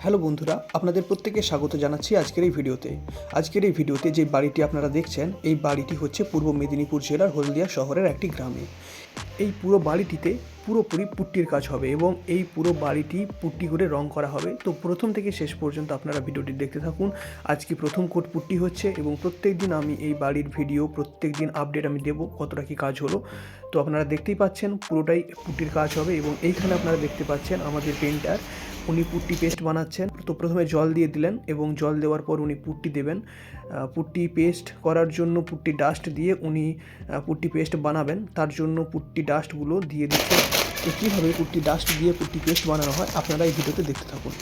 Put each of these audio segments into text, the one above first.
Hello বন্ধুরা, আপনাদের প্রত্যেককে স্বাগত জানাচ্ছি আজকের এই ভিডিওতে যে বাড়িটি আপনারা দেখছেন, এই বাড়িটি হচ্ছে পূর্ব মেদিনীপুর জেলার হলদিয়া শহরের একটি গ্রামে। এই পুরো বাড়িটিতে পুরোপুরি পুট্টির কাজ হবে এবং এই পুরো বাড়িটি পুট্টি করে রং করা হবে। তো প্রথম থেকে শেষ পর্যন্ত আপনারা ভিডিওটি দেখতে থাকুন। আজকে প্রথম কোট পুট্টি হচ্ছে এবং প্রত্যেক দিন আমি এই বাড়ির ভিডিও, প্রত্যেক দিন আপডেট আমি দেবো কতটা কী কাজ হলো। তো আপনারা দেখতেই পাচ্ছেন পুরোটাই পুট্টির কাজ হবে এবং এইখানে আপনারা দেখতে পাচ্ছেন আমাদের পেন্টার, উনি পুট্টি পেস্ট বানাচ্ছেন। তো প্রথমে জল দিয়ে দিলেন এবং জল দেওয়ার পর উনি পুট্টি দেবেন। পুট্টি পেস্ট করার জন্য পুট্টি ডাস্ট দিয়ে উনি পুট্টি পেস্ট বানাবেন, তার জন্য পুট্টি ডাস্টগুলো দিয়ে দিচ্ছেন। তো কীভাবে পুট্টি ডাস্ট দিয়ে পুট্টি পেস্ট বানানো হয় আপনারা এই ভিডিওতে দেখতে থাকুন।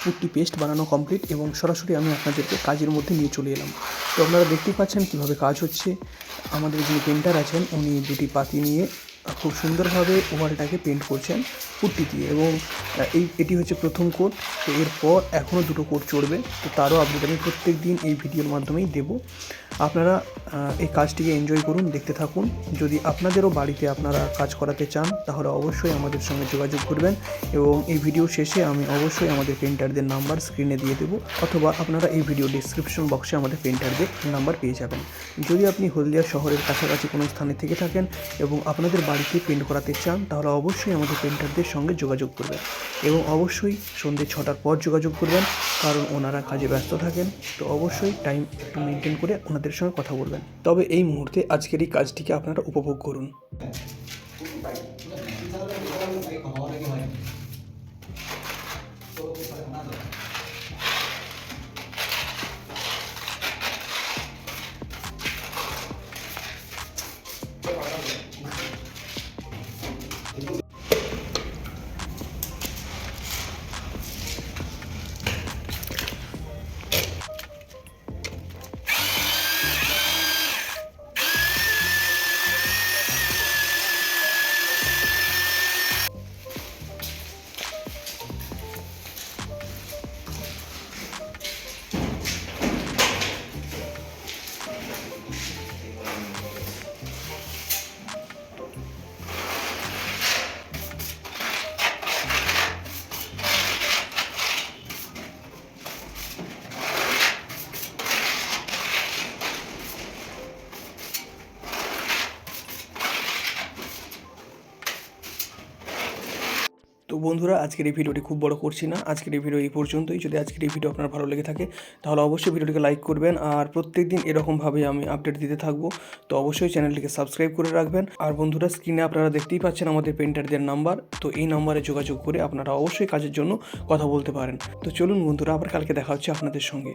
পুট্টি পেস্ট বানানো কমপ্লিট এবং সরাসরি আমি আপনাদেরকে কাজের মধ্যে নিয়ে চলে এলাম। তো আপনারা দেখতেই পাচ্ছেন কীভাবে কাজ হচ্ছে। আমাদের যিনি পেন্টার আছেন উনি দুটি পাতি নিয়ে খুব সুন্দরভাবে ওয়ালটাকে পেন্ট করছেন পুট্টি দিয়ে এবং এটি হচ্ছে প্রথম কোট। তো এরপর এখনও দুটো কোট চড়বে, তো তারও আপডেট আমি প্রত্যেক দিন এই ভিডিওর মাধ্যমেই দেবো। আপনারা এই কাজটিকে এনজয় করুন, দেখতে থাকুন। যদি আপনাদেরও বাড়িতে আপনারা কাজ করাতে চান তাহলে অবশ্যই আমাদের সঙ্গে যোগাযোগ করবেন এবং এই ভিডিও শেষে আমি অবশ্যই আমাদের পেন্টারদের নাম্বার স্ক্রিনে দিয়ে দেবো, অথবা আপনারা এই ভিডিও ডিসক্রিপশন বক্সে আমাদের পেন্টারদের নাম্বার পেয়ে যাবেন। যদি আপনি হলদিয়া শহরের কাছাকাছি কোনো স্থানে থেকে থাকেন এবং আপনাদের বাড়িতে পেন্ট করাতে চান তাহলে অবশ্যই আমাদের পেন্টারদের সঙ্গে যোগাযোগ করবেন এবং অবশ্যই সন্ধ্যে 6টার পর যোগাযোগ করবেন, কারণ ওনারা কাজে ব্যস্ত থাকেন। তো অবশ্যই টাইম একটু মেনটেন করে ওনাদের সঙ্গে কথা বলবেন। তবে এই মুহূর্তে আজকের এই কাজটিকে আপনারা উপভোগ করুন। তো বন্ধুরা, আজকের এই ভিডিওটি খুব বড় করছি না, আজকের এই ভিডিও এই পর্যন্তই। যদি আজকের এই ভিডিও আপনার ভালো লেগে থাকে তাহলে অবশ্যই ভিডিওটিকে লাইক করবেন আর প্রত্যেক দিন এরকমভাবে আমি আপডেট দিতে থাকবো। তো অবশ্যই চ্যানেলটিকে সাবস্ক্রাইব করে রাখবেন। আর বন্ধুরা, স্ক্রিনে আপনারা দেখতেই পাচ্ছেন আমাদের পেন্টারদের নাম্বার, তো এই নাম্বারে যোগাযোগ করে আপনারা অবশ্যই কাজের জন্য কথা বলতে পারেন। তো চলুন বন্ধুরা, আবার কালকে দেখা হচ্ছে আপনাদের সঙ্গে।